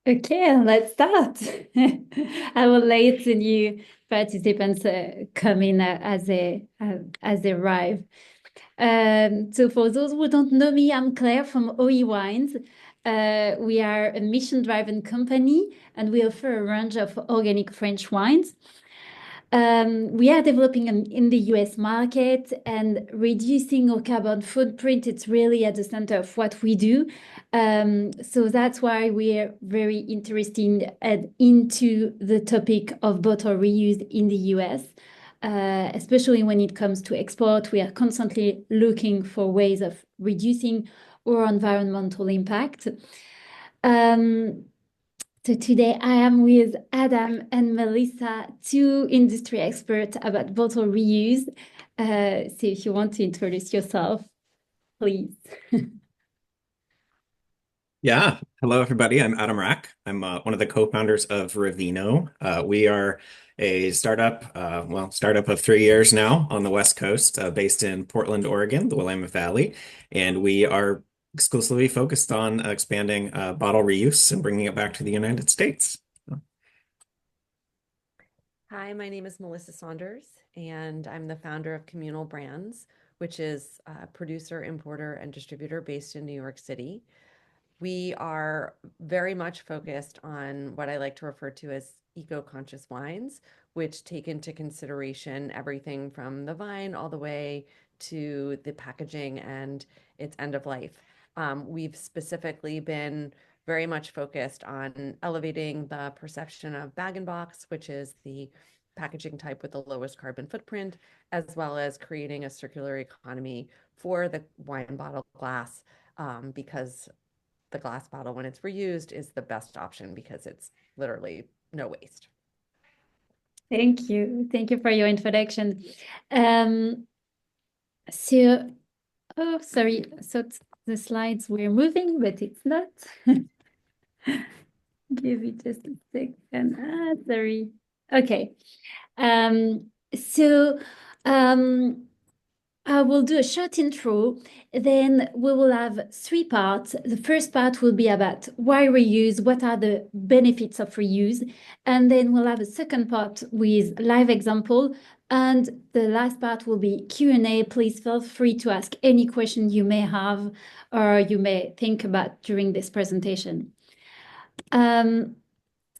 Okay, let's start. I will let the new participants come in as they arrive. So for those who don't know me, I'm Claire from OE Wines. We are a mission-driven company, and we offer a range of organic French wines. We are developing in the US market and reducing our carbon footprint. It's really at the center of what we do. So that's why we're very interested into the topic of bottle reuse in the US. Especially when it comes to export, we are constantly looking for ways of reducing our environmental impact. So today I am with Adam and Melissa, two industry experts about bottle reuse. So if you want to introduce yourself, please. Yeah. Hello, everybody. I'm Adam Rack. I'm one of the co-founders of Ravino. We are a startup of 3 years now on the West Coast, based in Portland, Oregon, the Willamette Valley. And we are exclusively focused on expanding bottle reuse and bringing it back to the United States. Hi, my name is Melissa Saunders, and I'm the founder of Communal Brands, which is a producer, importer, and distributor based in New York City. We are very much focused on what I like to refer to as eco-conscious wines, which take into consideration everything from the vine all the way to the packaging and its end of life. We've specifically been very much focused on elevating the perception of bag-in-box, which is the packaging type with the lowest carbon footprint, as well as creating a circular economy for the wine bottle glass, because the glass bottle, when it's reused, is the best option because it's literally no waste. Thank you. Thank you for your introduction. Um, so, oh, sorry. So the slides were moving, but it's not. Give me just a second. Sorry. Okay. So I will do a short intro, then we will have three parts. The first part will be about why reuse, what are the benefits of reuse, and then we'll have a second part with live example, and the last part will be Q&A. Please feel free to ask any question you may have or you may think about during this presentation.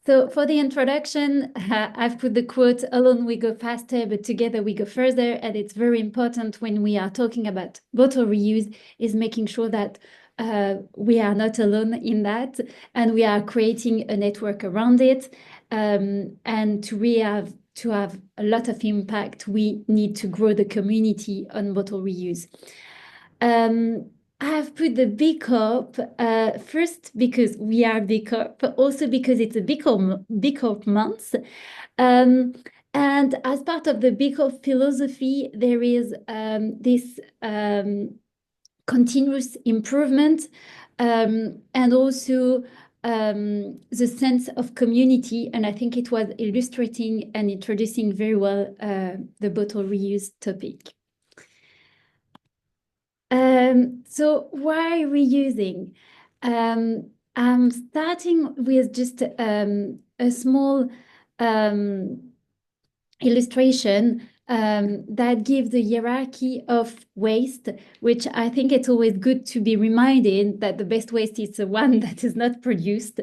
So for the introduction, I've put the quote, alone we go faster, but together we go further. And it's very important when we are talking about bottle reuse is making sure that we are not alone in that and we are creating a network around it. And to have a lot of impact, we need to grow the community on bottle reuse. I have put the B Corp first because we are B Corp, but also because it's a B Corp month. And as part of the B Corp philosophy, there is this continuous improvement and also the sense of community. And I think it was illustrating and introducing very well the bottle reuse topic. So why reusing? I'm starting with just a small illustration that gives the hierarchy of waste, which I think it's always good to be reminded that the best waste is the one that is not produced.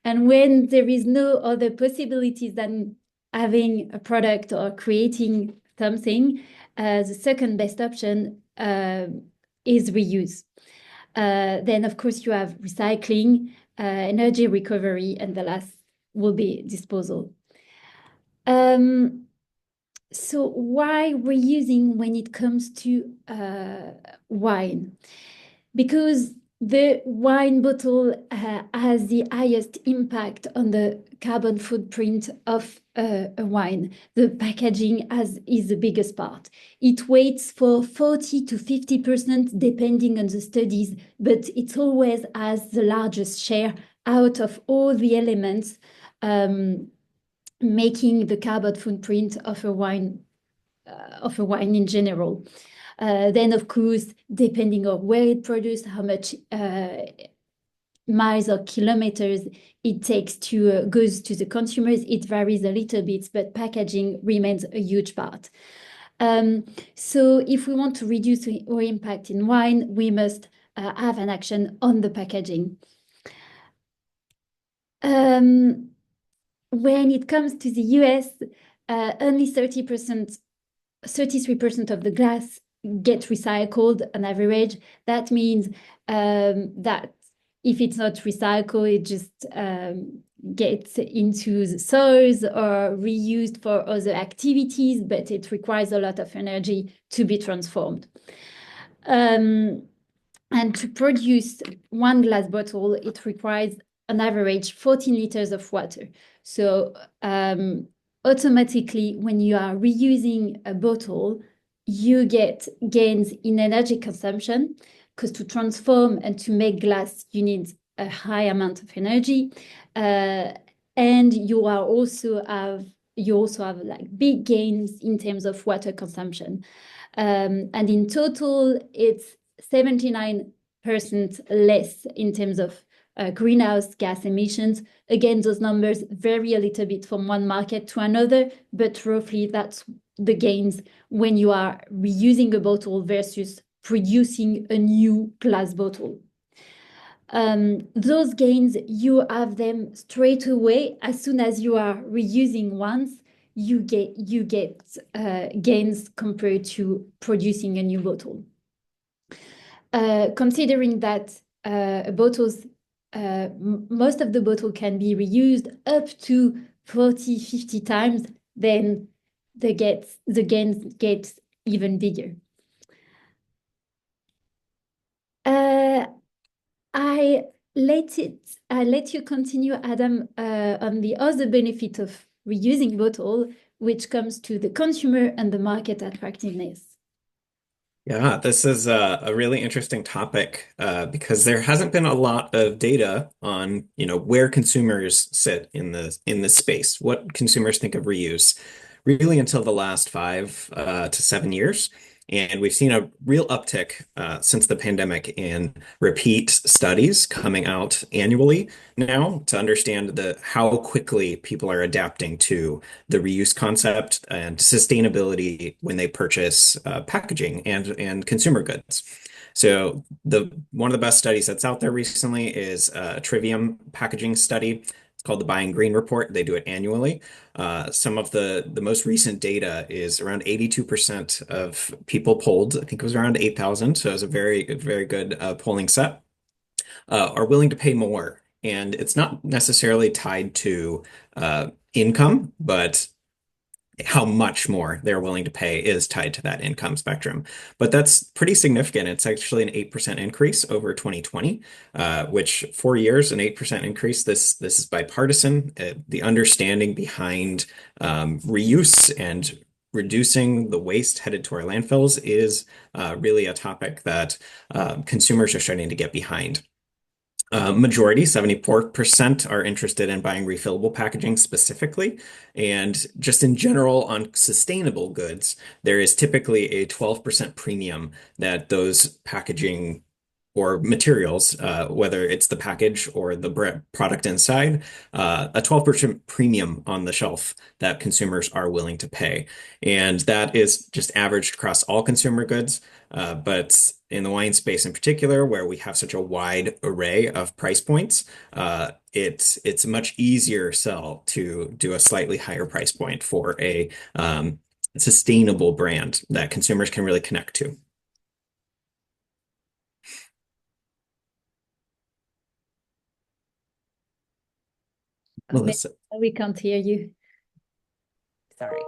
And when there is no other possibilities than having a product or creating something, the second best option is reuse. Then, of course, you have recycling, energy recovery, and the last will be disposal. So why reusing when it comes to wine? Because the wine bottle has the highest impact on the carbon footprint of a wine. The packaging is the biggest part. It weighs for 40 to 50% depending on the studies, but it always has the largest share out of all the elements making the carbon footprint of a wine in general. Then, of course, depending on where it produced, how much miles or kilometers it takes to goes to the consumers, it varies a little bit, but packaging remains a huge part. So if we want to reduce our impact in wine, we must have an action on the packaging. When it comes to the US, only 33% of the glass get recycled on average. That means that if it's not recycled, it just gets into the soils or reused for other activities, but it requires a lot of energy to be transformed. And to produce one glass bottle, it requires on average 14 liters of water. So automatically, when you are reusing a bottle, you get gains in energy consumption, because to transform and to make glass, you need a high amount of energy. And you also have like big gains in terms of water consumption. And in total, it's 79% less in terms of greenhouse gas emissions. Again, those numbers vary a little bit from one market to another, but roughly that's the gains when you are reusing a bottle versus producing a new glass bottle. Those gains, you have them straight away. As soon as you are reusing once, you get gains compared to producing a new bottle. Considering that most of the bottle can be reused up to 40, 50 times, then the gains get even bigger. I let you continue, Adam, on the other benefit of reusing bottle, which comes to the consumer and the market attractiveness. Yeah, this is a really interesting topic because there hasn't been a lot of data on, where consumers sit in this space, what consumers think of reuse, really until the last 5 to 7 years. And we've seen a real uptick since the pandemic in repeat studies coming out annually now to understand how quickly people are adapting to the reuse concept and sustainability when they purchase packaging and consumer goods. So one of the best studies that's out there recently is a Trivium packaging study. It's called the Buying Green Report. They do it annually. Some of the most recent data is around 82% of people polled. I think it was around 8,000. So it was a very good polling set. Are willing to pay more. And it's not necessarily tied to income, but how much more they're willing to pay is tied to that income spectrum. But that's pretty significant. It's actually an 8% increase over 2020, which 4 years, an 8% increase. This is bipartisan. The understanding behind reuse and reducing the waste headed to our landfills is really a topic that consumers are starting to get behind. Majority, 74%, are interested in buying refillable packaging specifically. And just in general, on sustainable goods, there is typically a 12% premium that those packaging or materials, whether it's the package or the product inside, a 12% premium on the shelf that consumers are willing to pay. And that is just averaged across all consumer goods. But in the wine space in particular, where we have such a wide array of price points, it's a much easier sell to do a slightly higher price point for a sustainable brand that consumers can really connect to. Melissa. We can't hear you. Sorry.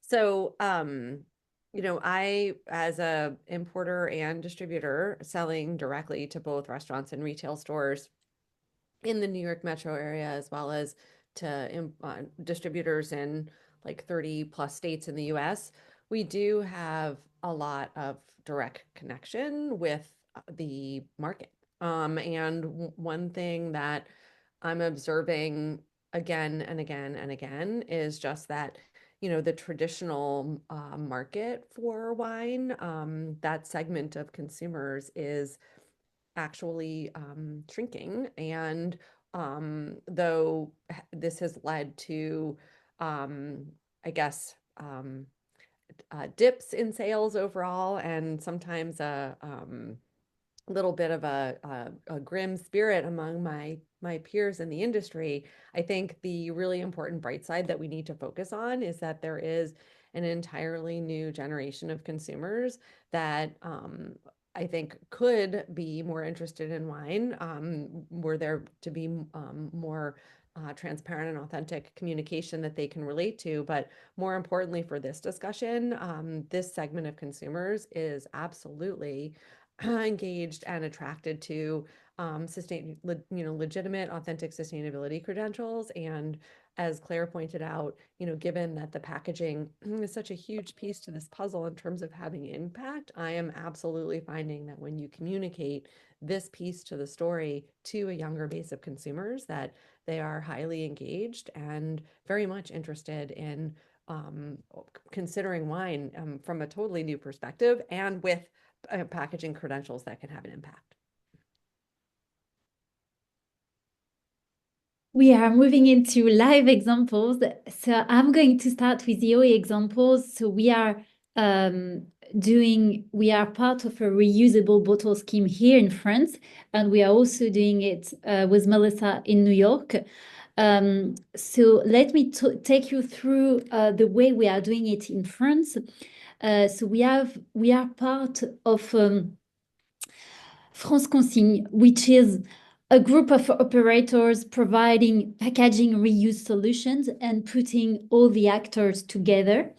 So, I, as a importer and distributor selling directly to both restaurants and retail stores in the New York metro area, as well as to distributors in like 30 plus states in the US, we do have a lot of direct connection with the market. And one thing that I'm observing again and again and again is just that the traditional market for wine, that segment of consumers is actually shrinking. And though this has led to, I guess, dips in sales overall, and sometimes a little bit of a grim spirit among my peers in the industry, I think the really important bright side that we need to focus on is that there is an entirely new generation of consumers that I think could be more interested in wine, were there to be more transparent and authentic communication that they can relate to. But more importantly for this discussion, this segment of consumers is absolutely engaged and attracted to legitimate, authentic sustainability credentials. And as Claire pointed out, given that the packaging is such a huge piece to this puzzle in terms of having impact, I am absolutely finding that when you communicate this piece to the story to a younger base of consumers, that they are highly engaged and very much interested in considering wine from a totally new perspective and with packaging credentials that can have an impact. We are moving into live examples. So I'm going to start with the OE examples. So we are part of a reusable bottle scheme here in France, and we are also doing it with Melissa in New York. So let me take you through the way we are doing it in France. So we are part of France Consigne, which is a group of operators providing packaging reuse solutions and putting all the actors together.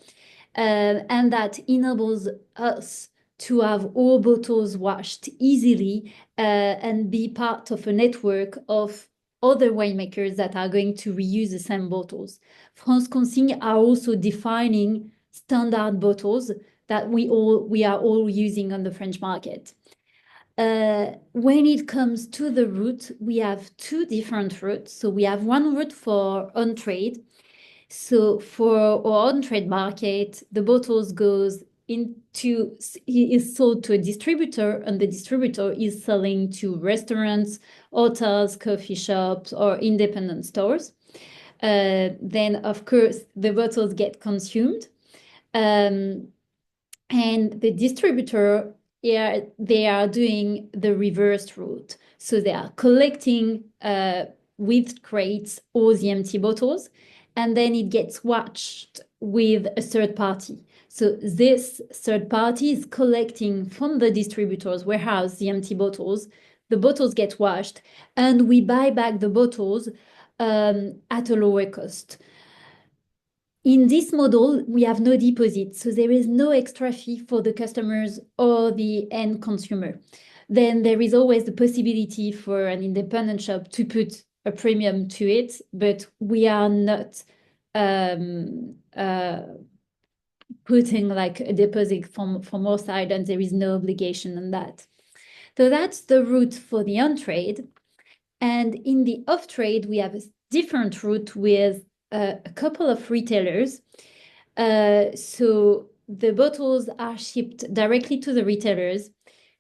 And that enables us to have all bottles washed easily and be part of a network of other winemakers that are going to reuse the same bottles. France Consigne are also defining standard bottles that we are all using on the French market. When it comes to the route, we have two different routes. So we have one route for on-trade. So for our on-trade market, the bottles is sold to a distributor, and the distributor is selling to restaurants, hotels, coffee shops, or independent stores. Then, of course, the bottles get consumed. And the distributor, they are doing the reverse route. So they are collecting with crates all the empty bottles, and then it gets washed with a third party. So this third party is collecting from the distributor's warehouse the empty bottles. The bottles get washed, and we buy back the bottles at a lower cost. In this model, we have no deposit, so there is no extra fee for the customers or the end consumer. Then there is always the possibility for an independent shop to put a premium to it, but we are not putting like a deposit from our side, and there is no obligation on that. So that's the route for the on-trade. And in the off-trade, we have a different route with a couple of retailers. So the bottles are shipped directly to the retailers.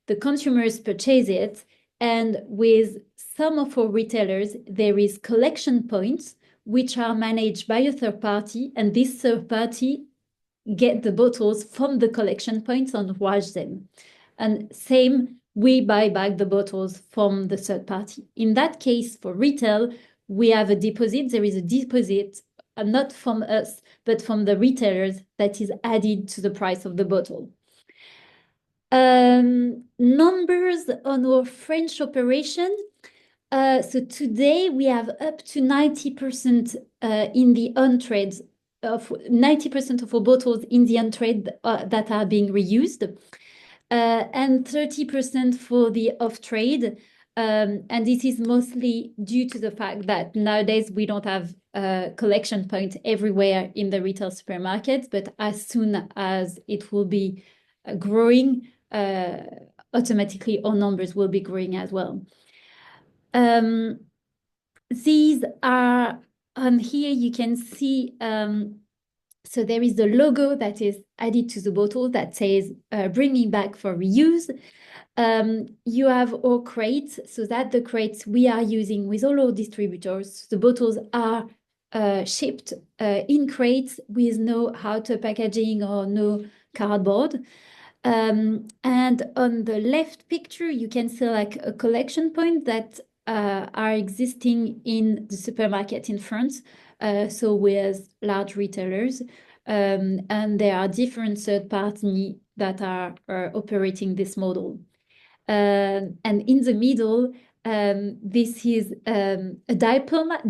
The consumers purchase it. And with some of our retailers, there is collection points, which are managed by a third party. And this third party get the bottles from the collection points and wash them. And same, we buy back the bottles from the third party. In that case, for retail, we have a deposit. There is a deposit, not from us, but from the retailers that is added to the price of the bottle. Numbers on our French operation. So today we have up to 90% in the on-trade, of 90% of our bottles in the on-trade that are being reused, and 30% for the off-trade. And this is mostly due to the fact that nowadays we don't have collection points everywhere in the retail supermarkets, but as soon as it will be growing, automatically our numbers will be growing as well. These are, here you can see So there is the logo that is added to the bottle that says bringing back for reuse. You have our crates, so that the crates we are using with all our distributors, the bottles are shipped in crates with no outer packaging or no cardboard. And on the left picture, you can see like a collection point that are existing in the supermarket in France, so with large retailers. And there are different third parties that are operating this model. And in the middle, this is a diploma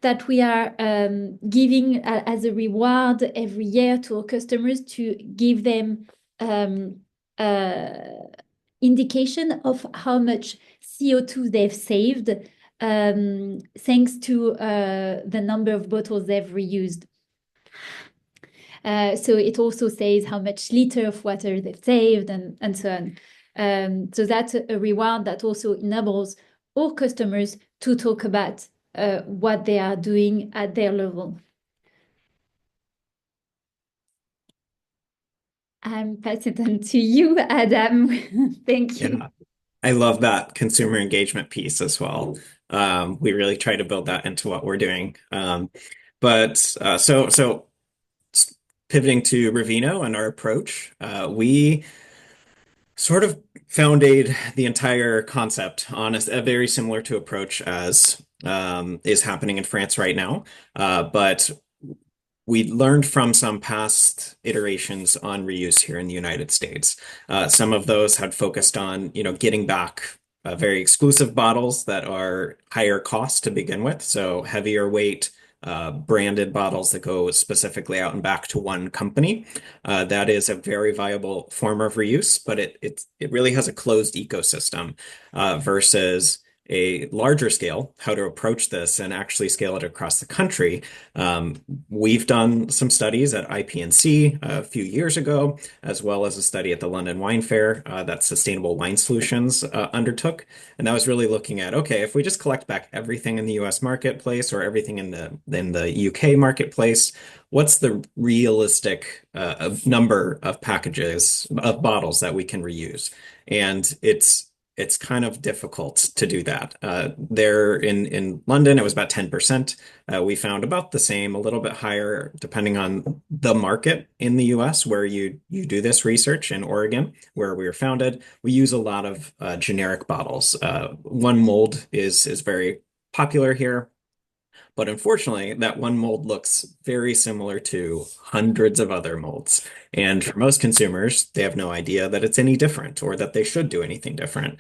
that we are giving as a reward every year to our customers to give them indication of how much CO2 they've saved thanks to the number of bottles they've reused. So it also says how much liter of water they've saved and so on. So that's a reward that also enables all customers to talk about what they are doing at their level. I'm passing it on to you, Adam. Thank you. Yeah. I love that consumer engagement piece as well. We really try to build that into what we're doing. So pivoting to Revino and our approach, we sort of founded the entire concept on a very similar to approach as is happening in France right now. But we learned from some past iterations on reuse here in the United States. Some of those had focused on, getting back very exclusive bottles that are higher cost to begin with, so heavier weight, branded bottles that go specifically out and back to one company. That is a very viable form of reuse, but it really has a closed ecosystem versus a larger scale, how to approach this and actually scale it across the country. We've done some studies at IPNC a few years ago, as well as a study at the London Wine Fair that Sustainable Wine Solutions undertook. And that was really looking at, okay, if we just collect back everything in the US marketplace or everything in the UK marketplace, what's the realistic number of packages of bottles that we can reuse? And it's kind of difficult to do that. There in London, it was about 10%. We found about the same, a little bit higher, depending on the market in the US where you do this research. In Oregon, where we were founded, we use a lot of generic bottles. One mold is very popular here. But unfortunately, that one mold looks very similar to hundreds of other molds. And for most consumers, they have no idea that it's any different or that they should do anything different.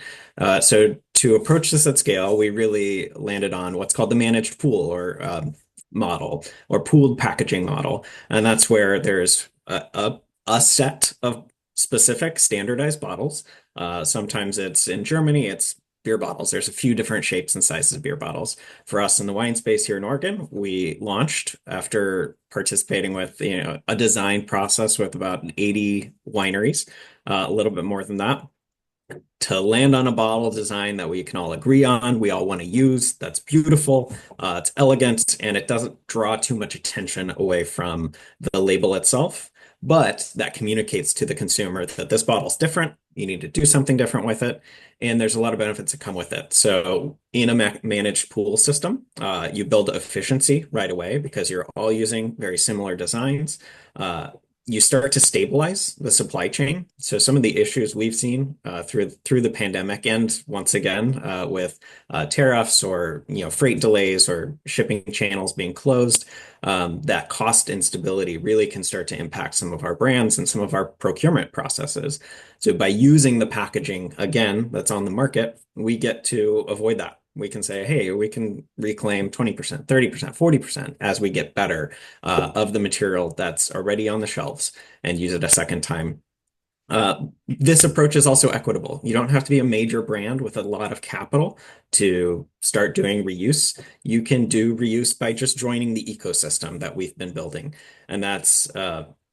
So to approach this at scale, we really landed on what's called the managed pool or model or pooled packaging model. And that's where there's a set of specific standardized bottles. Sometimes it's in Germany, it's beer bottles. There's a few different shapes and sizes of beer bottles. For us in the wine space here in Oregon, we launched after participating with a design process with about 80 wineries, a little bit more than that, to land on a bottle design that we can all agree on, we all want to use. That's beautiful, it's elegant, and it doesn't draw too much attention away from the label itself. But that communicates to the consumer that this bottle's different. You need to do something different with it. And there's a lot of benefits that come with it. So in a managed pool system, you build efficiency right away because you're all using very similar designs. You start to stabilize the supply chain. So some of the issues we've seen through the pandemic, and once again with tariffs or freight delays or shipping channels being closed, that cost instability really can start to impact some of our brands and some of our procurement processes. So by using the packaging again that's on the market, we get to avoid that. We can say, hey, we can reclaim 20%, 30%, 40% as we get better of the material that's already on the shelves and use it a second time. This approach is also equitable. You don't have to be a major brand with a lot of capital to start doing reuse. You can do reuse by just joining the ecosystem that we've been building. And that's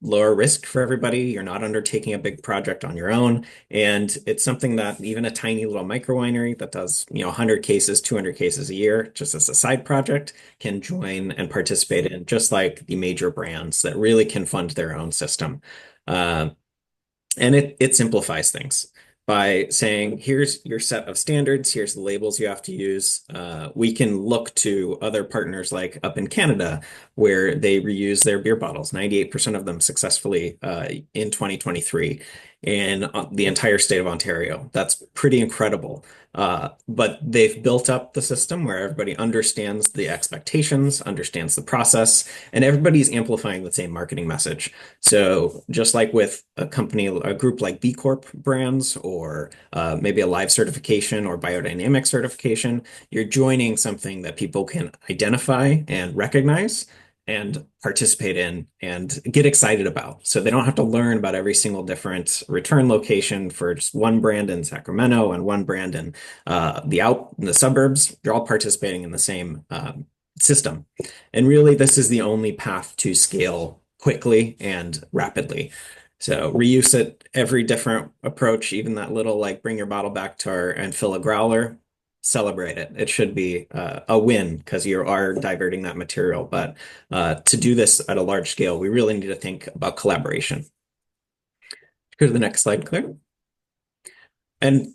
lower risk for everybody. You're not undertaking a big project on your own. And it's something that even a tiny little micro winery that does, 100 cases, 200 cases a year, just as a side project, can join and participate in, just like the major brands that really can fund their own system. Uh, and it simplifies things by saying, here's your set of standards, here's the labels you have to use. We can look to other partners like up in Canada, where they reuse their beer bottles, 98% of them successfully in 2023 in the entire state of Ontario. That's pretty incredible. But they've built up the system where everybody understands the expectations, understands the process, and everybody's amplifying the same marketing message. So just like with a group like B Corp brands, or maybe a live certification or biodynamic certification, you're joining something that people can identify and recognize and participate in and get excited about. So they don't have to learn about every single different return location for just one brand in Sacramento and one brand in the suburbs. They're all participating in the same system. And really, this is the only path to scale quickly and rapidly. So reuse it, every different approach, even that little like bring your bottle back to our and fill a growler, celebrate it. It should be a win because you are diverting that material. But to do this at a large scale, we really need to think about collaboration. Go to the next slide, Claire. And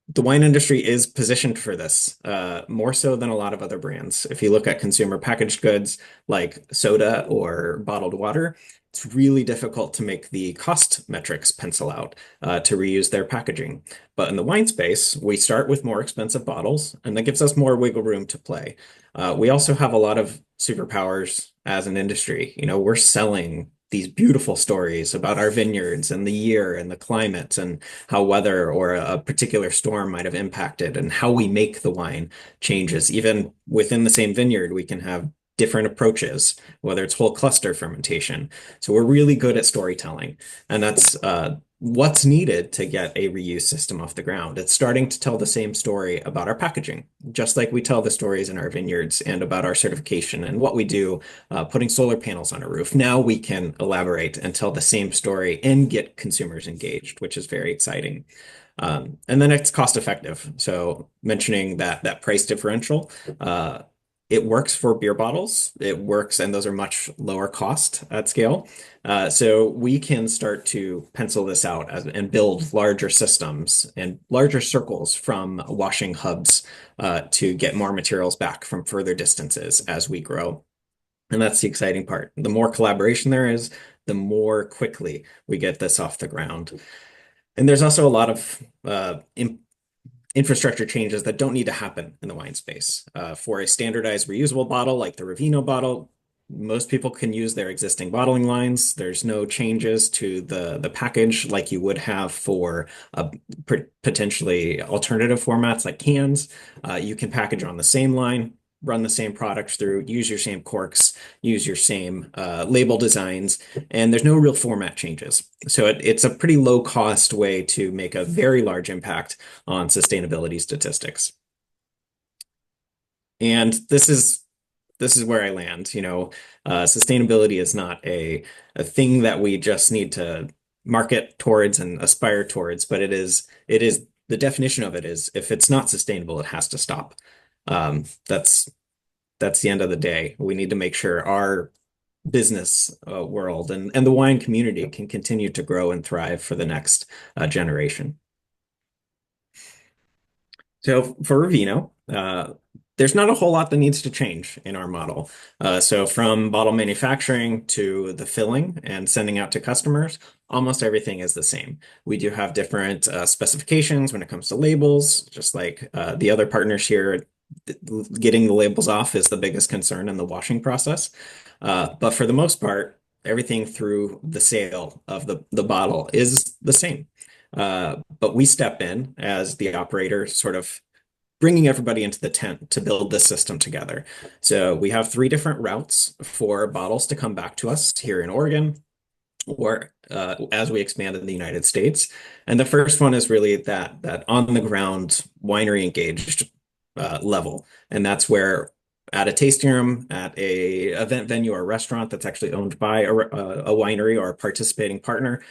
the wine industry is positioned for this, more so than a lot of other brands. If you look at consumer packaged goods like soda or bottled water, it's really difficult to make the cost metrics pencil out to reuse their packaging. But in the wine space, we start with more expensive bottles, and that gives us more wiggle room to play. We also have a lot of superpowers as an industry. We're selling these beautiful stories about our vineyards and the year and the climate and how weather or a particular storm might have impacted, and how we make the wine changes. Even within the same vineyard, we can have different approaches, whether it's whole cluster fermentation. So we're really good at storytelling, and that's what's needed to get a reuse system off the ground. It's starting to tell the same story about our packaging, just like we tell the stories in our vineyards and about our certification and what we do, putting solar panels on a roof. Now we can elaborate and tell the same story and get consumers engaged, which is very exciting. And then it's cost effective. So mentioning that price differential, it works for beer bottles. It works, and those are much lower cost at scale. So we can start to pencil this out and build larger systems and larger circles from washing hubs to get more materials back from further distances as we grow. And that's the exciting part. The more collaboration there is, the more quickly we get this off the ground. And there's also a lot of infrastructure changes that don't need to happen in the wine space. For a standardized reusable bottle like the Ravino bottle, most people can use their existing bottling lines. There's no changes to the package like you would have for potentially alternative formats like cans. You can package on the same line, run the same products through, use your same corks, use your same label designs, and there's no real format changes. So it's a pretty low cost way to make a very large impact on sustainability statistics. And this is where I land. Sustainability is not a thing that we just need to market towards and aspire towards, but it is the definition of it is, if it's not sustainable, it has to stop. That's the end of the day. We need to make sure our business world and the wine community can continue to grow and thrive for the next generation. So for Ravino, there's not a whole lot that needs to change in our model. So from bottle manufacturing to the filling and sending out to customers, almost everything is the same. We do have different specifications when it comes to labels, just like the other partners here. Getting the labels off is the biggest concern in the washing process. But for the most part, everything through the sale of the bottle is the same. But we step in as the operator, sort of bringing everybody into the tent to build this system together. So we have 3 different routes for bottles to come back to us here in Oregon, or as we expand in the United States. And the first one is really that on the ground winery engaged level. And that's where at a tasting room, at a event venue or restaurant that's actually owned by a winery or a participating partner,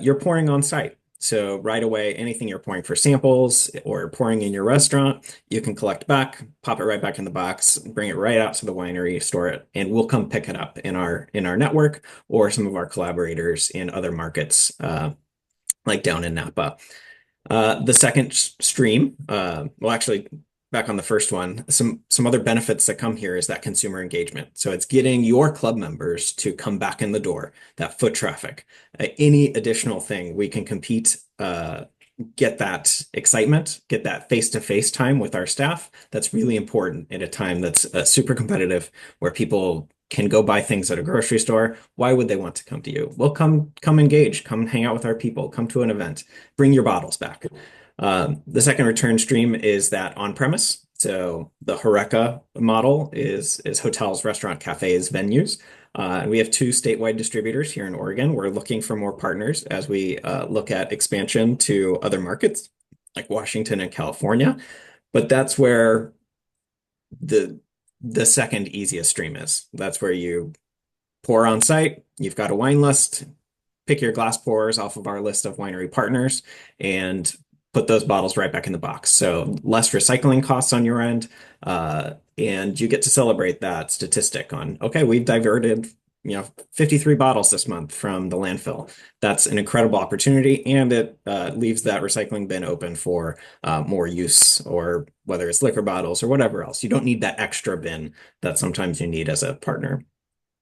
you're pouring on site. So right away, anything you're pouring for samples or pouring in your restaurant, you can collect back, pop it right back in the box, bring it right out to the winery, store it, and we'll come pick it up in our network or some of our collaborators in other markets, like down in Napa. The second stream, well, actually, back on the first one, some other benefits that come here is that consumer engagement. So it's getting your club members to come back in the door, that foot traffic. Any additional thing we can compete, get that excitement, get that face-to-face time with our staff. That's really important at a time that's super competitive, where people can go buy things at a grocery store. Why would they want to come to you? Well, come engage, come hang out with our people, come to an event, bring your bottles back. The second return stream is that on-premise. So the Horeca model is hotels, restaurant, cafes, venues. And we have two statewide distributors here in Oregon. We're looking for more partners as we look at expansion to other markets like Washington and California. But that's where the the second easiest stream is. That's where you pour on site. You've got a wine list. Pick your glass pours off of our list of winery partners and put those bottles right back in the box. So less recycling costs on your end, and you get to celebrate that statistic on, okay, we've diverted, 53 bottles this month from the landfill. That's an incredible opportunity, and it leaves that recycling bin open for more use, or whether it's liquor bottles or whatever else. You don't need that extra bin that sometimes you need as a partner.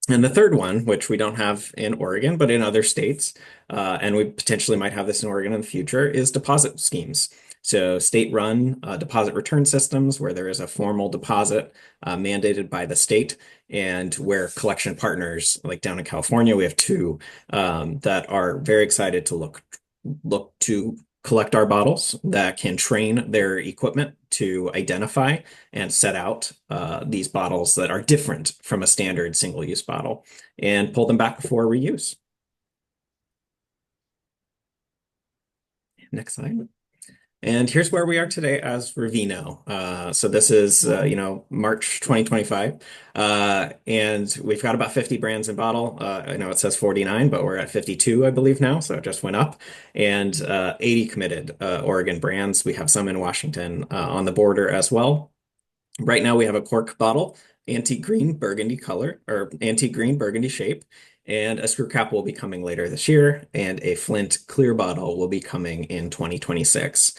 And the third one, which we don't have in Oregon, but in other states, and we potentially might have this in Oregon in the future, is deposit schemes. So state-run deposit return systems where there is a formal deposit mandated by the state, and where collection partners, like down in California, we have two that are very excited to look to collect our bottles, that can train their equipment to identify and set out these bottles that are different from a standard single-use bottle and pull them back for reuse. Next slide. And here's where we are today as Ravino. So this is, March 2025. And we've got about 50 brands in bottle. I know it says 49, but we're at 52, I believe now. So it just went up. And 80 committed Oregon brands. We have some in Washington on the border as well. Right now we have a cork bottle, antique green burgundy color, or antique green burgundy shape, and a screw cap will be coming later this year, and a flint clear bottle will be coming in 2026.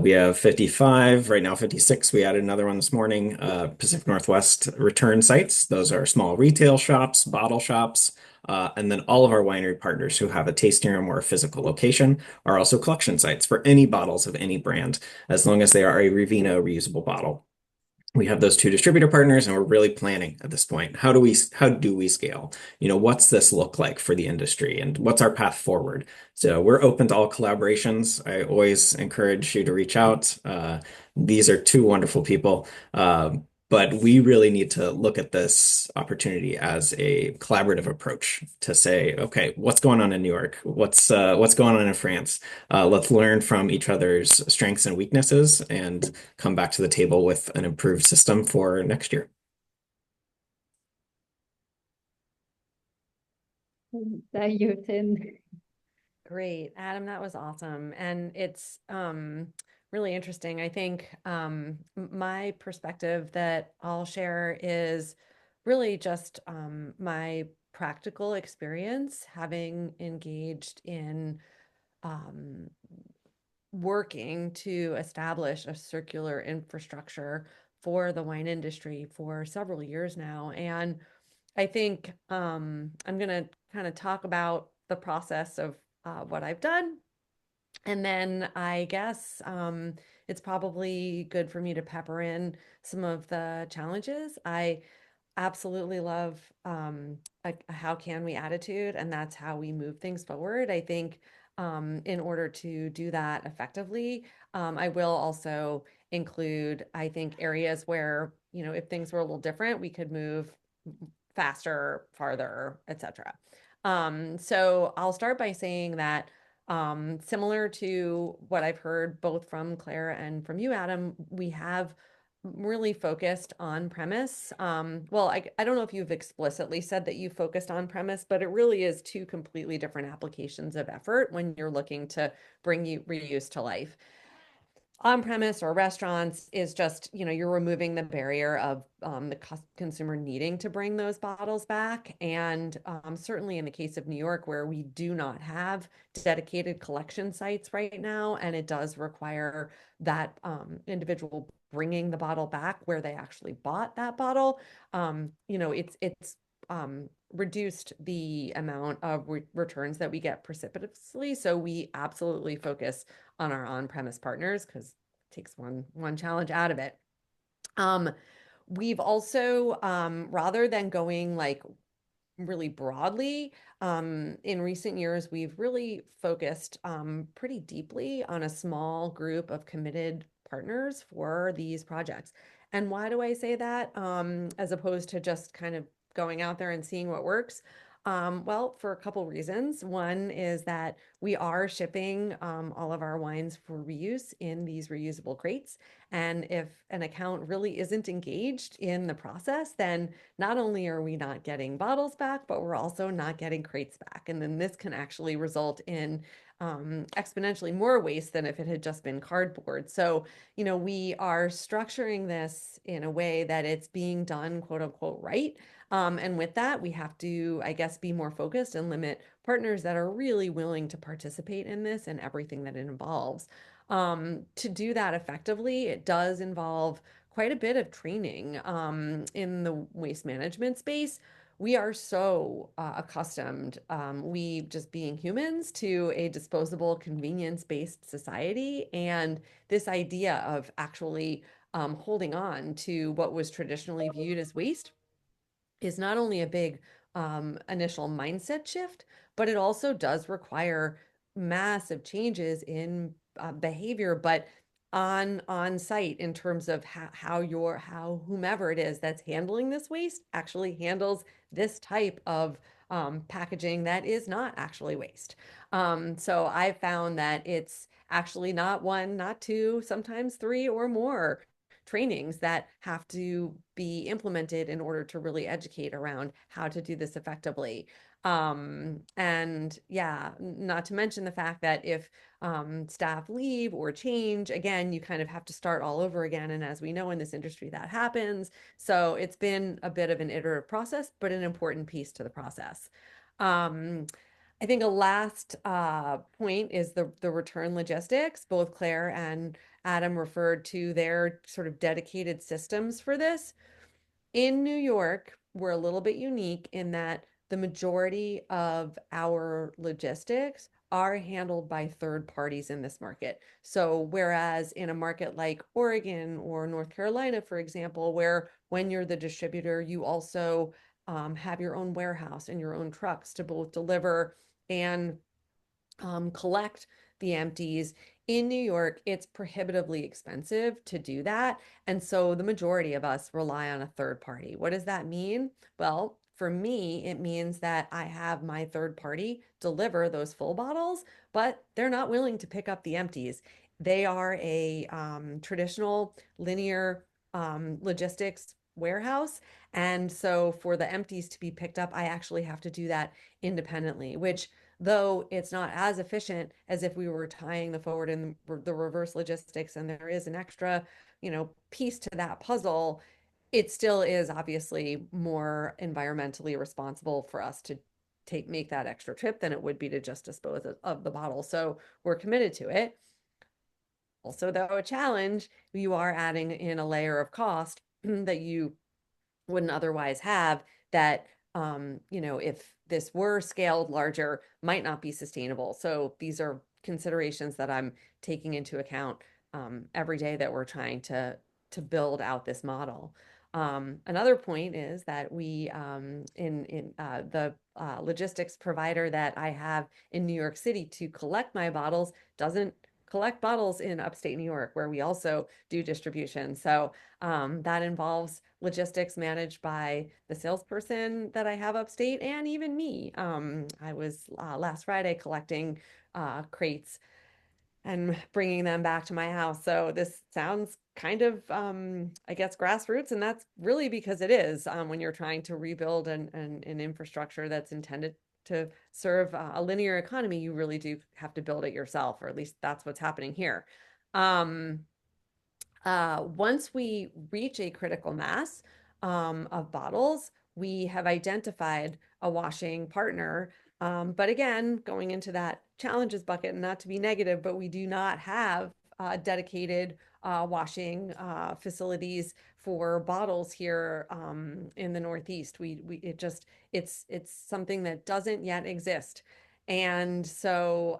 We have 55, right now 56. We added another one this morning, Pacific Northwest return sites. Those are small retail shops, bottle shops, and then all of our winery partners who have a tasting room or a physical location are also collection sites for any bottles of any brand, as long as they are a Ravino reusable bottle. We have those two distributor partners, and we're really planning at this point. How do we scale? What's this look like for the industry, and what's our path forward? So we're open to all collaborations. I always encourage you to reach out. These are two wonderful people. But we really need to look at this opportunity as a collaborative approach to say, okay, what's going on in New York? What's going on in France? Let's learn from each other's strengths and weaknesses and come back to the table with an improved system for next year. Thank you, Tim. Great, Adam, that was awesome. And it's really interesting. I think my perspective that I'll share is really just my practical experience having engaged in working to establish a circular infrastructure for the wine industry for several years now. And I think I'm going to kind of talk about the process of what I've done. And then I guess it's probably good for me to pepper in some of the challenges. I absolutely love a how can we attitude, and that's how we move things forward. I think in order to do that effectively, I will also include, I think, areas where, if things were a little different, we could move faster, farther, etc. So I'll start by saying that similar to what I've heard both from Claire and from you, Adam, we have really focused on premise. Well, I don't know if you've explicitly said that you focused on premise, but it really is two completely different applications of effort when you're looking to bring you reuse to life. On-premise or restaurants is just, you're removing the barrier of the consumer needing to bring those bottles back. And certainly in the case of New York, where we do not have dedicated collection sites right now, and it does require that individual bringing the bottle back where they actually bought that bottle, it's reduced the amount of returns that we get precipitously. So we absolutely focus on our on-premise partners because it takes one challenge out of it. We've also, rather than going like really broadly, in recent years, we've really focused pretty deeply on a small group of committed partners for these projects. And why do I say that, as opposed to just kind of going out there and seeing what works? Well, for a couple reasons. One is that we are shipping all of our wines for reuse in these reusable crates. And if an account really isn't engaged in the process, then not only are we not getting bottles back, but we're also not getting crates back. And then this can actually result in exponentially more waste than if it had just been cardboard. So, we are structuring this in a way that it's being done, quote unquote, right. And with that, we have to, I guess, be more focused and limit partners that are really willing to participate in this and everything that it involves. To do that effectively, it does involve quite a bit of training in the waste management space. We are so accustomed, we just being humans, to a disposable, convenience-based society. And this idea of actually holding on to what was traditionally viewed as waste is not only a big initial mindset shift, but it also does require massive changes in behavior, but on site, in terms of how whomever it is that's handling this waste actually handles this type of packaging that is not actually waste. So I found that it's actually not one, not two, sometimes three or more trainings that have to be implemented in order to really educate around how to do this effectively. And yeah, not to mention the fact that if staff leave or change, again, you kind of have to start all over again. And as we know in this industry, that happens. So it's been a bit of an iterative process, but an important piece to the process. I think a last point is the return logistics. Both Claire and Adam referred to their sort of dedicated systems for this. In New York, we're a little bit unique in that the majority of our logistics are handled by third parties in this market. So whereas in a market like Oregon or North Carolina, for example, where when you're the distributor, you also have your own warehouse and your own trucks to both deliver and collect the empties. In New York, it's prohibitively expensive to do that. And so the majority of us rely on a third party. What does that mean? Well, for me, it means that I have my third party deliver those full bottles, but they're not willing to pick up the empties. They are a traditional linear logistics warehouse. And so for the empties to be picked up, I actually have to do that independently, which, though it's not as efficient as if we were tying the forward and the reverse logistics, and there is an extra, piece to that puzzle, it still is obviously more environmentally responsible for us to make that extra trip than it would be to just dispose of the bottle. So we're committed to it. Also, though, a challenge, you are adding in a layer of cost that you wouldn't otherwise have, that if this were scaled larger, might not be sustainable. So these are considerations that I'm taking into account every day that we're trying to build out this model. Another point is that we in the logistics provider that I have in New York City to collect my bottles doesn't collect bottles in upstate New York, where we also do distribution. So that involves logistics managed by the salesperson that I have upstate, and even me. I was last Friday collecting crates and bringing them back to my house. So this sounds kind of, I guess, grassroots, and that's really because it is. When you're trying to rebuild an infrastructure that's intended to serve a linear economy, you really do have to build it yourself, or at least that's what's happening here. Um, Once we reach a critical mass of bottles, we have identified a washing partner. But again, going into that challenges bucket, and not to be negative, but we do not have dedicated washing facilities for bottles here in the Northeast. It's something that doesn't yet exist. And so,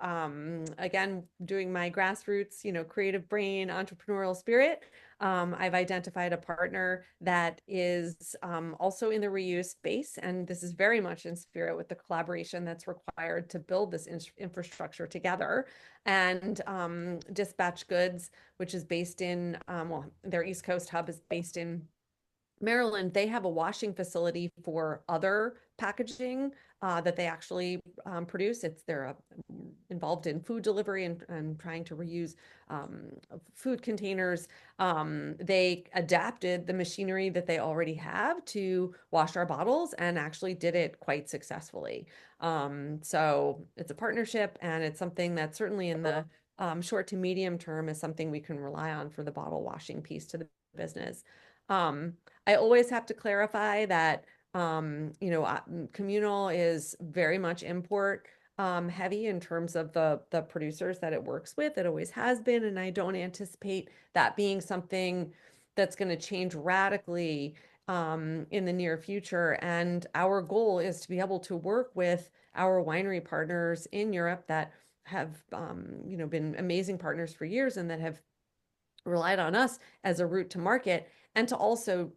again, doing my grassroots, creative brain, entrepreneurial spirit, I've identified a partner that is also in the reuse space. And this is very much in spirit with the collaboration that's required to build this infrastructure together. And Dispatch Goods, which is based in, well, their East Coast hub is based in Maryland. They have a washing facility for other packaging that they actually produce. They're involved in food delivery and trying to reuse food containers. They adapted the machinery that they already have to wash our bottles and actually did it quite successfully. So it's a partnership, and it's something that certainly in the short to medium term is something we can rely on for the bottle washing piece to the business. Um, I always have to clarify that communal is very much import heavy in terms of the producers that it works with. It always has been, and I don't anticipate that being something that's going to change radically in the near future. And our goal is to be able to work with our winery partners in Europe that have been amazing partners for years and that have relied on us as a route to market, and to also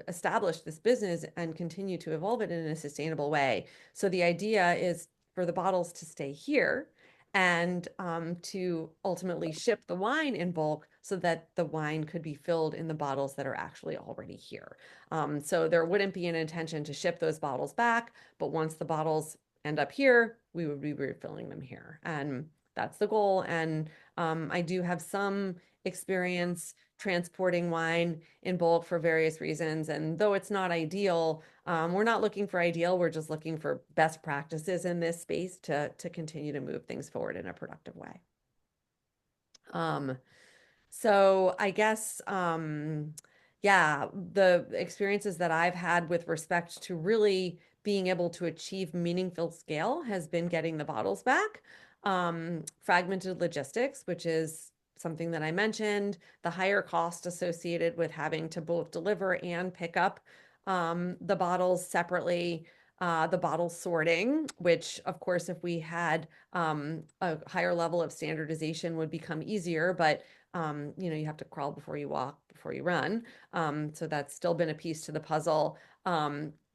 establish this business and continue to evolve it in a sustainable way. So the idea is for the bottles to stay here and to ultimately ship the wine in bulk so that the wine could be filled in the bottles that are actually already here. So there wouldn't be an intention to ship those bottles back, but once the bottles end up here, we would be refilling them here. And that's the goal. And I do have some experience transporting wine in bulk for various reasons. And though it's not ideal, we're not looking for ideal. We're just looking for best practices in this space to continue to move things forward in a productive way. So I guess, yeah, the experiences that I've had with respect to really being able to achieve meaningful scale has been getting the bottles back. Fragmented logistics, which is something that I mentioned, the higher cost associated with having to both deliver and pick up the bottles separately, the bottle sorting, which of course, if we had a higher level of standardization would become easier, but you have to crawl before you walk, before you run. So that's still been a piece to the puzzle.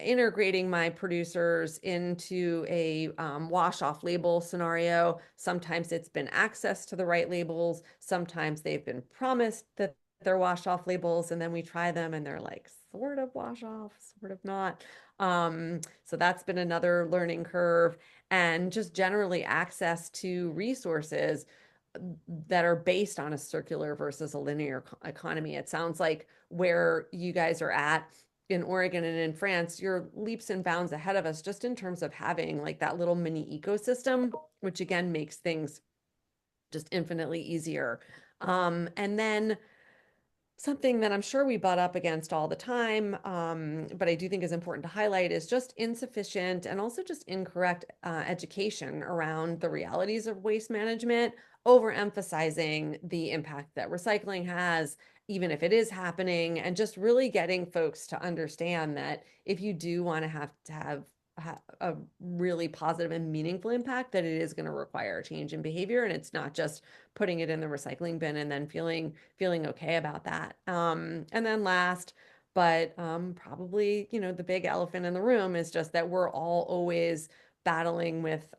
Integrating my producers into a wash off label scenario. Sometimes it's been access to the right labels. Sometimes they've been promised that they're wash off labels, and then we try them and they're like sort of wash off, sort of not. So that's been another learning curve, and just generally access to resources that are based on a circular versus a linear economy. It sounds like where you guys are at in Oregon and in France, you're leaps and bounds ahead of us just in terms of having like that little mini ecosystem, which again makes things just infinitely easier. And then something that I'm sure we butt up against all the time, but I do think is important to highlight, is just insufficient and also just incorrect education around the realities of waste management, overemphasizing the impact that recycling has, even if it is happening, and just really getting folks to understand that if you do want to have a really positive and meaningful impact, that it is going to require a change in behavior, and it's not just putting it in the recycling bin and then feeling okay about that. And then last, but probably the big elephant in the room is just that we're all always battling with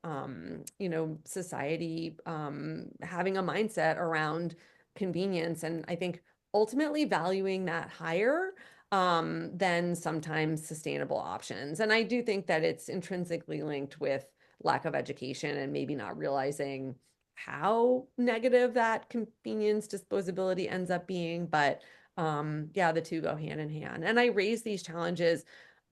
society having a mindset around convenience, and I think ultimately valuing that higher than sometimes sustainable options. And I do think that it's intrinsically linked with lack of education and maybe not realizing how negative that convenience disposability ends up being, but yeah, the two go hand in hand. And I raise these challenges.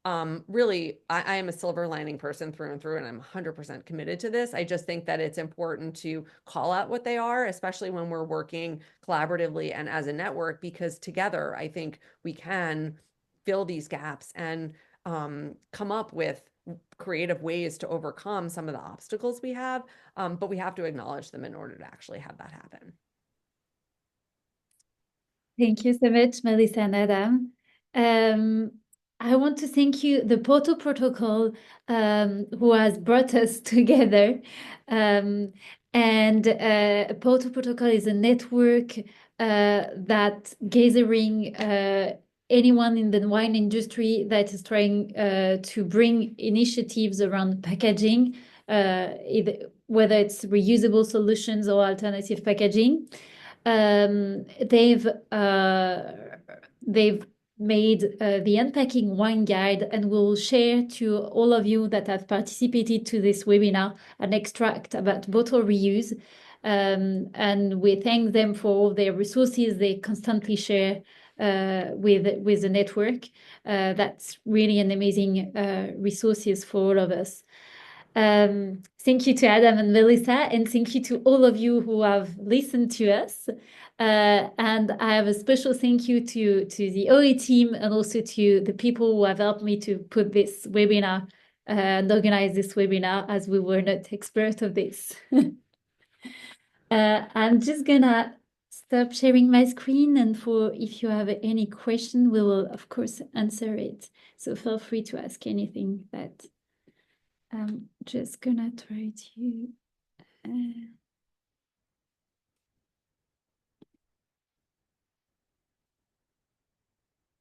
Really, I am a silver lining person through and through, and I'm 100% committed to this. I just think that it's important to call out what they are, especially when we're working collaboratively and as a network, because together I think we can fill these gaps and come up with creative ways to overcome some of the obstacles we have. But we have to acknowledge them in order to actually have that happen. Thank you so much, Melissa and Adam. Um, I want to thank you, the Porto Protocol, who has brought us together. And Porto Protocol is a network that gathering anyone in the wine industry that is trying to bring initiatives around packaging, whether it's reusable solutions or alternative packaging. They've made the Unpacking Wine Guide, and will share to all of you that have participated to this webinar an extract about bottle reuse. And we thank them for all their resources they constantly share with the network. That's really an amazing resources for all of us. Thank you to Adam and Melissa, and thank you to all of you who have listened to us. And I have a special thank you to the OE team, and also to the people who have helped me to put this webinar and organize this webinar, as we were not expert of this. I'm just gonna stop sharing my screen, and if you have any question, we will of course answer it. So feel free to ask anything that I'm just gonna try to.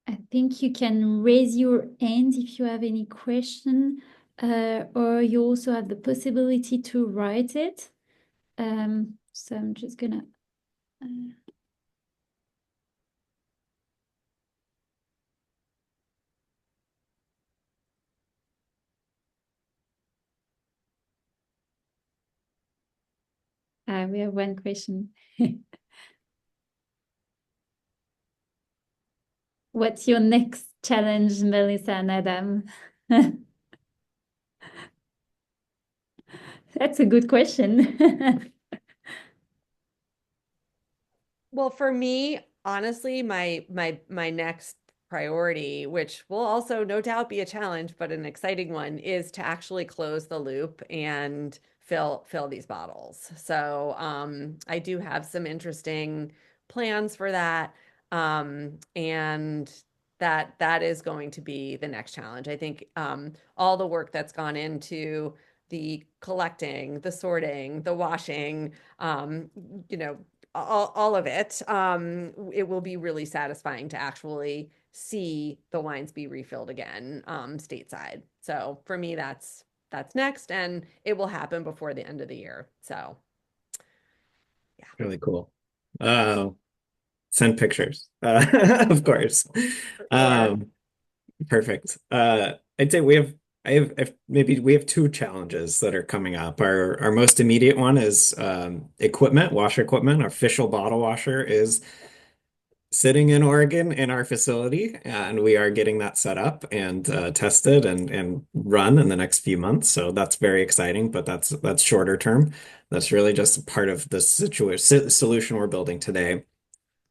I think you can raise your hand if you have any question, or you also have the possibility to write it. So I'm just gonna. We have one question. What's your next challenge, Melissa and Adam? That's a good question. Well, for me, honestly, my next priority, which will also no doubt be a challenge, but an exciting one, is to actually close the loop and fill these bottles. So I do have some interesting plans for that. And that is going to be the next challenge. I think all the work that's gone into the collecting, the sorting, the washing, you know, all of it, it will be really satisfying to actually see the wines be refilled again, stateside. So for me, that's next, and it will happen before the end of the year. So yeah. Really cool. Send pictures, of course. Sure. Perfect. I'd say maybe we have two challenges that are coming up. Our most immediate one is equipment, washer equipment. Our official bottle washer is sitting in Oregon in our facility, and we are getting that set up and tested and run in the next few months. So that's very exciting, but that's shorter term. That's really just part of the solution we're building today.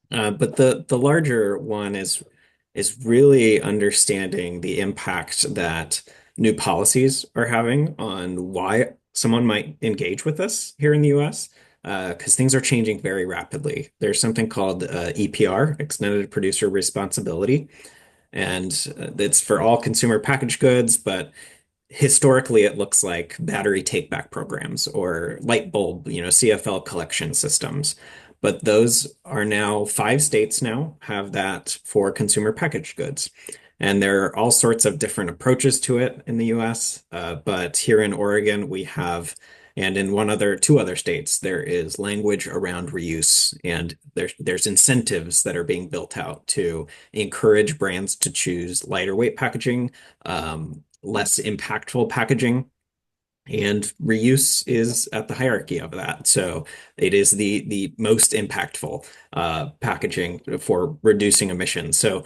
But the larger one is really understanding the impact that new policies are having on why someone might engage with us here in the US, because things are changing very rapidly. There's something called EPR, Extended Producer Responsibility, and it's for all consumer packaged goods, but historically it looks like battery take back programs or light bulb, CFL collection systems. But those are now 5 states now have that for consumer packaged goods. And there are all sorts of different approaches to it in the US. But here in Oregon, we have, and in two other states, there is language around reuse. And there's incentives that are being built out to encourage brands to choose lighter weight packaging, less impactful packaging. And reuse is at the hierarchy of that. So it is the most impactful packaging for reducing emissions. So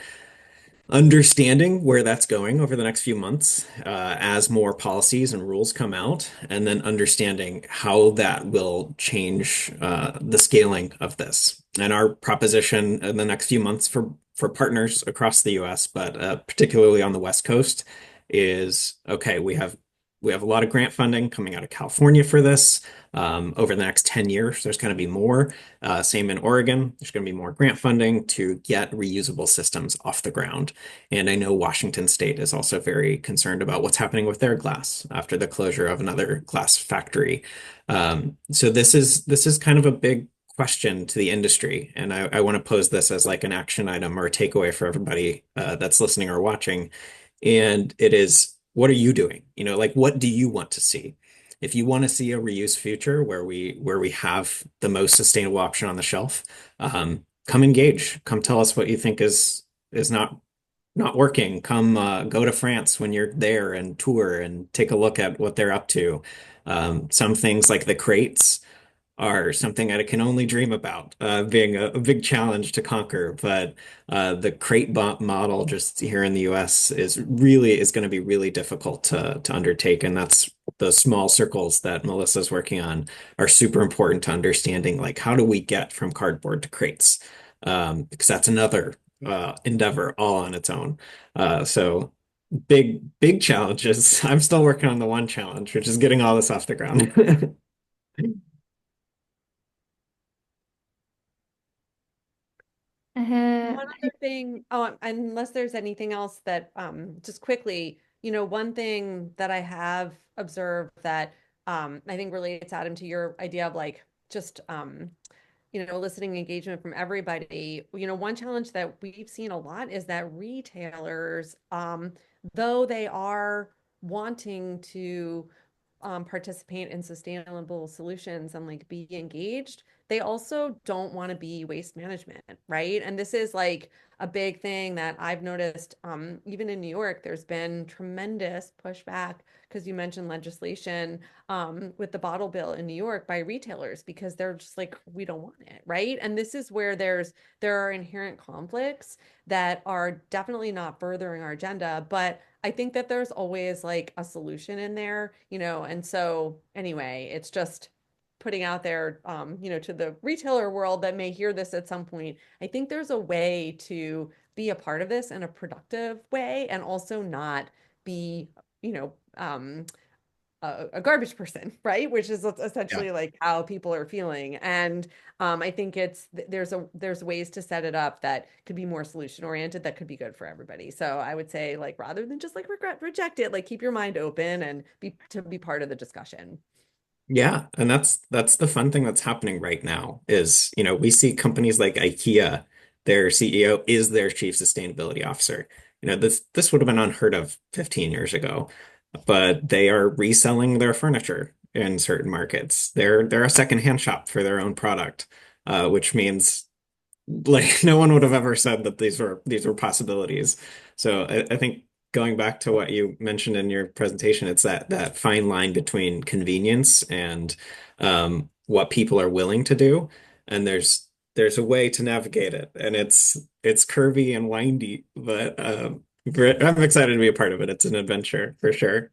understanding where that's going over the next few months as more policies and rules come out, and then understanding how that will change the scaling of this. And our proposition in the next few months for partners across the US, but particularly on the West Coast, is okay, we have a lot of grant funding coming out of California for this. Over the next 10 years, there's going to be more. Same in Oregon. There's going to be more grant funding to get reusable systems off the ground. And I know Washington State is also very concerned about what's happening with their glass after the closure of another glass factory. So this is kind of a big question to the industry, and I want to pose this as like an action item or a takeaway for everybody that's listening or watching. And it is, what are you doing? Like what do you want to see? If you want to see a reuse future where we have the most sustainable option on the shelf, come engage. Come tell us what you think is not working. Come go to France when you're there and tour and take a look at what they're up to. Some things like the crates are something I can only dream about, being a big challenge to conquer. But the crate bot model just here in the US is going to be really difficult to undertake. And that's the small circles that Melissa's working on are super important to understanding, like how do we get from cardboard to crates? Because that's another endeavor all on its own. So big challenges. I'm still working on the one challenge, which is getting all this off the ground. Uh, One other thing, unless there's anything else that, just quickly, one thing that I have observed that I think relates, Adam, to your idea of like just eliciting engagement from everybody. One challenge that we've seen a lot is that retailers, though they are wanting to participate in sustainable solutions and like be engaged, they also don't want to be waste management, right? And this is like a big thing that I've noticed. Even in New York, there's been tremendous pushback because you mentioned legislation with the bottle bill in New York by retailers because they're just like, we don't want it, right? And this is where there are inherent conflicts that are definitely not furthering our agenda, but I think that there's always like a solution in there, and so anyway, it's just putting out there, to the retailer world that may hear this at some point. I think there's a way to be a part of this in a productive way and also not be, you know, a garbage person, right? Which is Yeah. essentially like how people are feeling. And I think there's ways to set it up that could be more solution oriented that could be good for everybody. So I would say like rather than just like reject it, like keep your mind open and be part of the discussion. Yeah, and that's the fun thing that's happening right now is, we see companies like IKEA, their CEO is their chief sustainability officer. This would have been unheard of 15 years ago, but they are reselling their furniture in certain markets. They're a secondhand shop for their own product, which means like no one would have ever said that these were possibilities. So I think going back to what you mentioned in your presentation, it's that fine line between convenience and what people are willing to do. And there's a way to navigate it, and it's curvy and windy, but I'm excited to be a part of it. It's an adventure for sure.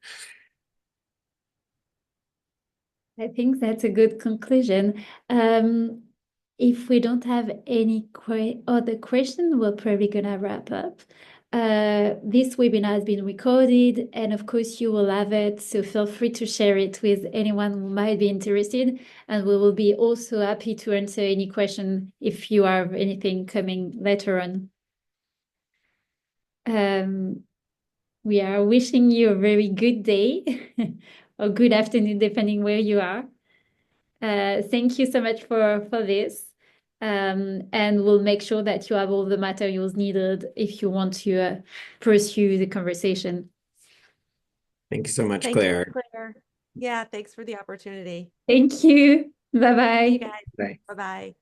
I think that's a good conclusion. If we don't have any other question, we're probably gonna wrap up. This webinar has been recorded, and of course you will have it, so feel free to share it with anyone who might be interested, and we will be also happy to answer any question if you have anything coming later on. We are wishing you a very good day or good afternoon, depending where you are. Thank you so much for this. And we'll make sure that you have all the materials needed if you want to pursue the conversation. Thank you so much, Thank you, Claire. Claire. Yeah, thanks for the opportunity. Thank you. See you Bye-bye. guys. Bye. Bye-bye.